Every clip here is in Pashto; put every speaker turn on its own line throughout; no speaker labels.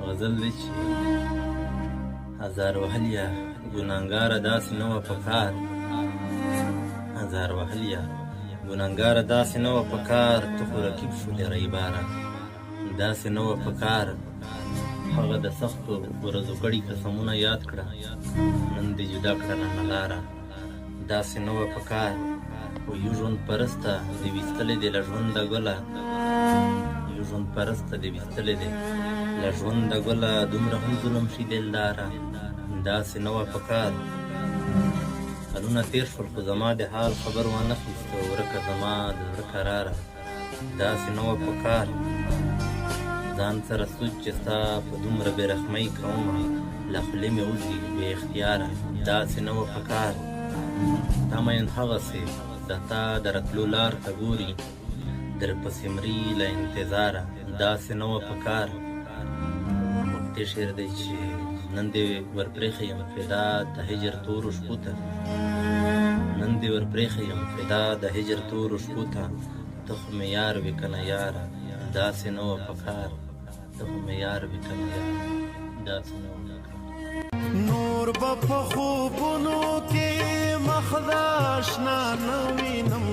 غزل دی چې هزار وهلیا ګناهګاره داسې نه وه په کار هزار وهلیا ګناهګاره داسې نه وه په کار ته خو رقیب شولې ریباره داسې نه وه په کار هغه د سختو ورځو کړي قسمونه یاد کړه نن دې جدا کړه نه لاره داسې نه وه په کار خو یو ژوند پرسته دې ویستلې دې له ژونده ګله یو ژوند پرسته دې ویستلې دې له ژونده ګله دومره هم ظلم شي دلداره داسې نه وه په کار کلونه تېر شول خو زما د حال خبر وانه خیسته ورکه زما د زړه قراره داسې نه وه په کار ځان سره سوچ چې ستا په دومره بېرحمۍ کومه له خولې مې وځي بې اختیاره داسې نه وه په کار تا مین هغسې د تا د راتلو لار ته ګوري درپسې مري له انتظاره داسې نه وه په کار وختي شعر دی چې نن دې ورپرېښی یم فدا د هجر تورو شپو ته نن دې ورپرېښی یم فدا د هجر تورو شپو ته ته خو مې یار وې که نه یاره داسې نه وه په کار ته خو مې یار وې که نه یاره داسې نه وه په کار
نور به په خوبونو کې مخ د اشنا نه وینم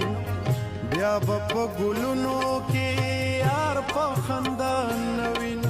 بیا به په ګلونو کې یار په خندا نه وینم